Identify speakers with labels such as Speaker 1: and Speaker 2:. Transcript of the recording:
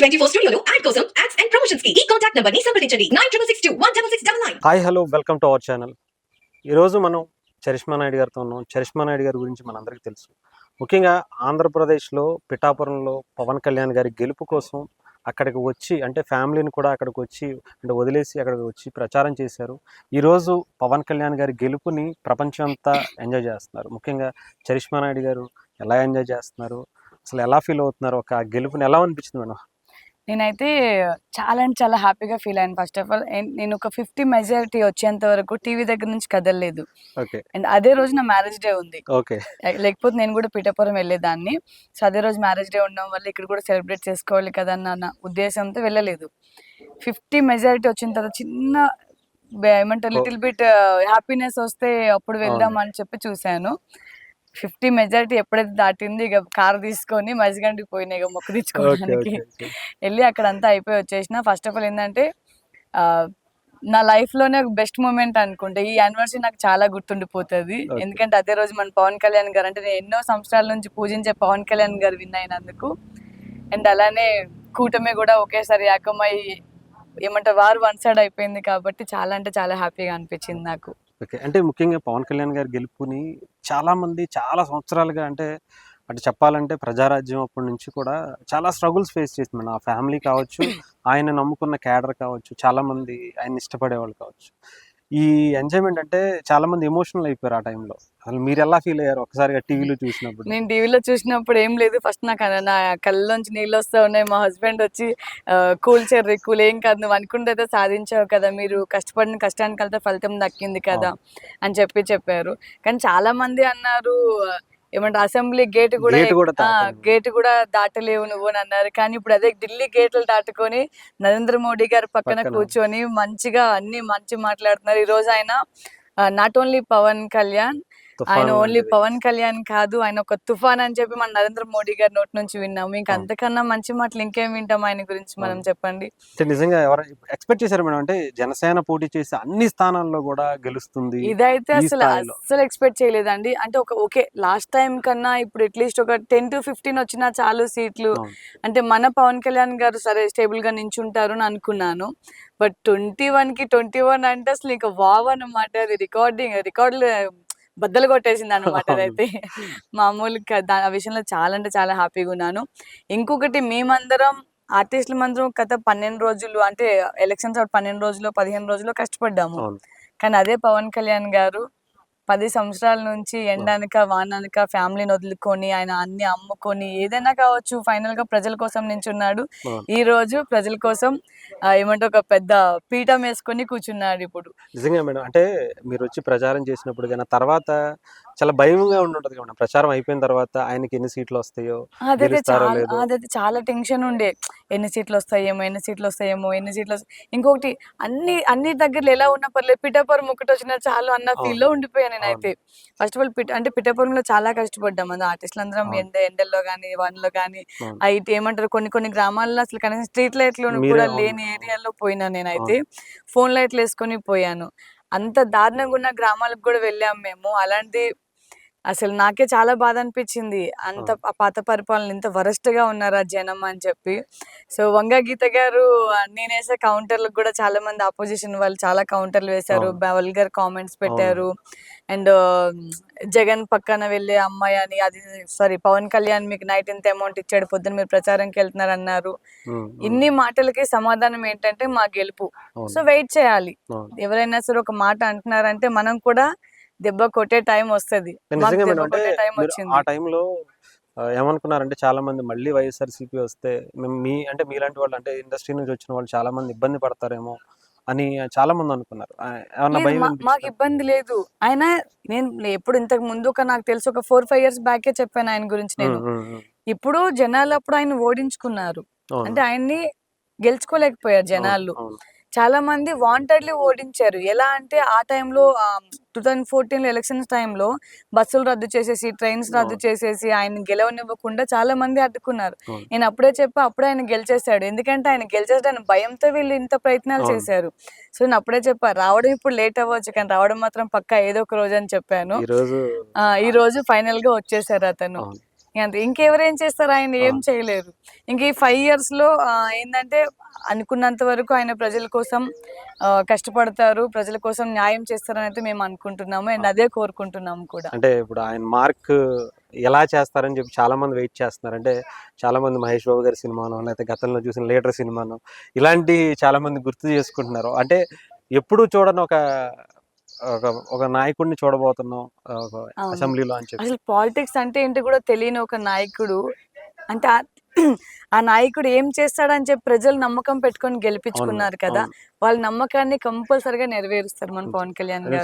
Speaker 1: టీవీ24 స్టూడియోలో యాడ్ కోసం ads and promotions కి ఈ కాంటాక్ట్ నంబర్ ని సంప్రదించండి 9662166699.
Speaker 2: Hi hello welcome to our channel. ఈరోజు మనం చరిష్మా నాయుడు గారితో ఉన్నాం. చరిష్మా నాయుడు గారి గురించి మనందరికీ తెలుసు. ముఖ్యంగా ఆంధ్రప్రదేశ్లో పిఠాపురంలో పవన్ కళ్యాణ్ గారి గెలుపు కోసం అక్కడికి వచ్చి, అంటే ఫ్యామిలీని కూడా అక్కడికి వచ్చి, అంటే వదిలేసి అక్కడికి వచ్చి ప్రచారం చేశారు. ఈరోజు పవన్ కళ్యాణ్ గారి గెలుపుని ప్రపంచం అంతా ఎంజాయ్ చేస్తున్నారు. ముఖ్యంగా చరిష్మా నాయుడు గారు ఎలా ఎంజాయ్ చేస్తున్నారు, అసలు ఎలా ఫీల్ అవుతున్నారు, ఒక గెలుపుని ఎలా అనిపించింది మేడం?
Speaker 3: నేనైతే చాలా అంటే చాలా హ్యాపీగా ఫీల్ అయ్యాను. ఫస్ట్ ఆఫ్ ఆల్ నేను ఒక 50 మెజారిటీ వచ్చేంత వరకు టీవీ దగ్గర నుంచి కదలలేదు.
Speaker 2: ఓకే.
Speaker 3: అండ్ అదే రోజు నా మ్యారేజ్ డే ఉంది.
Speaker 2: ఓకే.
Speaker 3: లేకపోతే నేను కూడా పిఠాపురం వెళ్ళేదాన్ని. సో అదే రోజు మ్యారేజ్ డే ఉండడం వల్ల ఇక్కడ కూడా సెలబ్రేట్ చేసుకోవాలి కదా అన్న ఉద్దేశంతో వెళ్ళలేదు. 50 మెజారిటీ వచ్చిన తర్వాత చిన్న ఏమంటారు లిటిల్ బిట్ హ్యాపీనెస్ వస్తే అప్పుడు వెళ్దాం అని చెప్పి చూశాను. 50 మెజారిటీ ఎప్పుడైతే దాటింది, ఇక కార్ తీసుకొని మజిగండికి పోయినా ఇక మొక్కు తెచ్చుకోవడానికి. వెళ్ళి అక్కడ అంతా అయిపోయి వచ్చేసిన. ఫస్ట్ ఆఫ్ ఆల్ ఏంటంటే నా లైఫ్ లోనే ఒక బెస్ట్ మూమెంట్ అనుకుంటే ఈ యానివర్సరీ నాకు చాలా గుర్తుండిపోతుంది. ఎందుకంటే అదే రోజు మన పవన్ కళ్యాణ్ గారు, అంటే నేను ఎన్నో సంవత్సరాల నుంచి పూజించే పవన్ కళ్యాణ్ గారు విన్ అయినందుకు, అండ్ అలానే కూటమి కూడా ఒకేసారి ఏకమై ఏమంటారు వారు వన్ సైడ్ అయిపోయింది కాబట్టి చాలా అంటే చాలా హ్యాపీగా అనిపించింది నాకు.
Speaker 2: ఓకే. అంటే ముఖ్యంగా పవన్ కళ్యాణ్ గారి గెలుపుని చాలా మంది చాలా సంవత్సరాలుగా, అంటే అటు చెప్పాలంటే ప్రజారాజ్యం అప్పటి నుంచి కూడా చాలా స్ట్రగుల్స్ ఫేస్ చేసింది. ఆ ఫ్యామిలీ కావచ్చు, ఆయన నమ్ముకున్న క్యాడర్ కావచ్చు, చాలా మంది ఆయన ఇష్టపడేవాళ్ళు కావచ్చు. ఈ ఎంజాయ్మెంట్ అంటే చాలా మంది ఎమోషనల్ అయిపోయారు ఆ టైంలో. అసలు మీరు ఎలా ఫీల్ అయ్యారు ఒకసారిగా టీవీలో చూసినప్పుడు?
Speaker 3: నేను టీవీలో చూసినప్పుడు ఏం లేదు, ఫస్ట్ నా కళ్ళలోంచి నీళ్ళు వస్తూ ఉన్నాయి. మా హస్బెండ్ వచ్చి కూల్ చెర్రీ కూల్, ఏం కాదు, నువ్వు అనుకుంటే సాధించావు కదా, మీరు కష్టపడిన కష్టానికి వెళ్తే ఫలితం దక్కింది కదా అని చెప్పారు. కానీ చాలా మంది అన్నారు ఏమంటారు అసెంబ్లీ గేట్ కూడా దాటలేవు నువ్వు అని అన్నారు. కానీ ఇప్పుడు అదే ఢిల్లీ గేట్లు దాటుకొని నరేంద్ర మోడీ గారి పక్కన కూర్చొని మంచిగా అన్ని మంచి మాట్లాడుతున్నారు. ఈ రోజు ఆయన నాట్ ఓన్లీ పవన్ కళ్యాణ్, ఆయన ఓన్లీ పవన్ కళ్యాణ్ కాదు, ఆయన ఒక తుఫాన్ అని చెప్పి మన నరేంద్ర మోడీ గారి నోటి నుంచి విన్నాము. ఇంకా అంతకన్నా మంచి మాటలు ఇంకేం వింటాం ఆయన గురించి మనం, చెప్పండి.
Speaker 2: నిజంగా ఎవరు ఎక్స్పెక్ట్ చేశారు మేడం? అంటే జనసేన పోటీ చేసి అన్ని స్థానాల్లో కూడా గెలుస్తుంది,
Speaker 3: ఇదైతే అసలు ఎక్స్పెక్ట్ చేయలేదండి. అంటే ఓకే లాస్ట్ టైం కన్నా ఇప్పుడు అట్లీస్ట్ ఒక 10 to 15 వచ్చినా చాలు సీట్లు, అంటే మన పవన్ కళ్యాణ్ గారు సరే స్టేబుల్ గా నించుంటారు అని అనుకున్నాను. బట్ 21 అంటే అసలు ఇంకా వావ్ అన్నమాట. అది రికార్డులు బద్దలు కొట్టేసింది అనమాట. అదైతే మామూలుగా ఆ విషయంలో చాలా అంటే చాలా హ్యాపీగా ఉన్నాను. ఇంకొకటి మేమందరం ఆర్టిస్టులు గత 12 రోజులు, అంటే ఎలక్షన్స్ 12 రోజులు 15 రోజులు కష్టపడ్డాము. కానీ అదే పవన్ కళ్యాణ్ గారు 10 సంవత్సరాల నుంచి ఎండనక వాననక ఫ్యామిలీని వదులుకొని ఆయన అన్ని అమ్ముకొని ఏదైనా కావచ్చు ఫైనల్ గా ప్రజల కోసం నించున్నాడు. ఈ రోజు ప్రజల కోసం ఏమంటే ఒక పెద్ద పీఠం వేసుకొని కూర్చున్నాడు ఇప్పుడు.
Speaker 2: నిజంగా మేడం, అంటే మీరు వచ్చి ప్రచారం చేసినప్పుడు కానీ తర్వాత చాలా భయంగా ఉంటుంటది కదా ప్రచారం అయిపోయిన తర్వాత ఆయనకి ఎన్ని సీట్లు వస్తాయో,
Speaker 3: అదైతే చాలా టెన్షన్ ఉండే, ఎన్ని సీట్లు వస్తాయేమో. ఇంకొకటి అన్ని దగ్గరలో ఎలా ఉన్నా పర్లేదు, పిఠాపురం ఒకటి వచ్చినా చాలు అన్న ఫీల్ లో ఉండిపోయాను నేనైతే. ఫస్ట్ ఆఫ్ ఆల్ అంటే పిఠాపురంలో చాలా కష్టపడ్డాం అది ఆర్టిస్టులు అందరం, ఎండల్లో గానీ వానలో గానీ. అయితే ఏమంటారు కొన్ని గ్రామాల్లో అసలు కనీసం స్ట్రీట్ లైట్లు కూడా లేని ఏరియాలో పోయినా నేనైతే. ఫోన్ లైట్లు వేసుకొని పోయాను. అంత దారుణంగా ఉన్న గ్రామాలకు కూడా వెళ్ళాము మేము. అలాంటి అసలు నాకే చాలా బాధ అనిపించింది, అంత పాత పరిపాలన ఇంత వరస్ట్ గా ఉన్నారా జనం అని చెప్పి. సో వంగ గీత గారు నేనేసే కౌంటర్లకు కూడా చాలా మంది ఆపోజిషన్ వాళ్ళు చాలా కౌంటర్లు వేశారు, వల్గర్ కామెంట్స్ పెట్టారు. అండ్ జగన్ పక్కన వెళ్ళే అమ్మాయి అని, అది సారీ పవన్ కళ్యాణ్ మీకు నైట్ ఇంత అమౌంట్ ఇచ్చాడు, పొద్దున్న మీరు ప్రచారంకి వెళ్తున్నారు అన్నారు. ఇన్ని మాటలకి సమాధానం ఏంటంటే మా గెలుపు. సో వెయిట్ చేయాలి. ఎవరైనా సరే ఒక మాట అంటున్నారంటే మనం కూడా దెబ్బ కొట్టే టైం వస్తుంది.
Speaker 2: ఆ టైంలో ఏమనుకున్నారంటే చాలా మంది మళ్ళీ వైఎస్ఆర్సీపీ వస్తే అంటే మీలాంటి వాళ్ళు, అంటే ఇండస్ట్రీ నుంచి వచ్చిన వాళ్ళు చాలా మంది ఇబ్బంది పడతారేమో అని చాలా మంది అనుకున్నారు.
Speaker 3: మాకు ఇబ్బంది లేదు. ఆయన నేను ఎప్పుడు ఇంతకు ముందు నాకు తెలిసి ఒక 4-5 years బ్యాకే చెప్పాను ఆయన గురించి నేను. ఇప్పుడు జనాలు అప్పుడు ఆయన ఓడించుకున్నారు, అంటే ఆయన్ని గెలుచుకోలేకపోయారు జనాలు. చాలా మంది వాంటెడ్లీ ఓడించారు. ఎలా అంటే ఆ టైంలో 2014 ఎలక్షన్స్ టైంలో బస్సులు రద్దు చేసేసి, ట్రైన్స్ రద్దు చేసేసి ఆయన గెలవనివ్వకుండా చాలా మంది అడ్డుకున్నారు. నేను అప్పుడే అప్పుడే ఆయన గెలిచేశాడు. ఎందుకంటే ఆయన గెలిచేసాడని భయంతో వీళ్ళు ఇంత ప్రయత్నాలు చేశారు. సో నేను అప్పుడే రావడం ఇప్పుడు లేట్ అవ్వచ్చు కానీ రావడం మాత్రం పక్కా ఏదో ఒక రోజు అని చెప్పాను. ఈ రోజు ఫైనల్ గా వచ్చేసారు అతను. అంతే, ఇంకెవరేం చేస్తారు, ఆయన ఏం
Speaker 2: అవును.
Speaker 3: చేయలేరు. ఇంక ఈ 5 years లో ఏందంటే అనుకున్నంత వరకు ఆయన ప్రజల కోసం కష్టపడతారు, ప్రజల కోసం న్యాయం చేస్తారని అయితే మేము అనుకుంటున్నాము. అండ్ అదే కోరుకుంటున్నాము కూడా.
Speaker 2: అంటే ఇప్పుడు ఆయన మార్క్ ఎలా చేస్తారని చెప్పి చాలా మంది వెయిట్ చేస్తున్నారు. అంటే చాలా మంది మహేష్ బాబు గారి సినిమాను, లేకపోతే గతంలో చూసిన లీడర్ సినిమాను, ఇలాంటి చాలా మంది గుర్తు చేసుకుంటున్నారు. అంటే ఎప్పుడు చూడని ఒక ఒక ఒక నాయకుడిని చూడబోతున్నాం ఒక
Speaker 3: అవును.
Speaker 2: అసెంబ్లీలో అని చెప్పి.
Speaker 3: అసలు పాలిటిక్స్ అంటే ఏంటో కూడా తెలియని ఒక నాయకుడు, అంటే ఆ నాయకుడు ఏం చేస్తాడని చెప్పి ప్రజలు నమ్మకం పెట్టుకొని
Speaker 2: అవును,
Speaker 3: గెలిపించుకున్నారు కదా.
Speaker 2: అవును.
Speaker 3: వాళ్ళ నమ్మకాన్ని కంపల్సరిగా నెరవేరుస్తారు మన పవన్ కళ్యాణ్ గారు.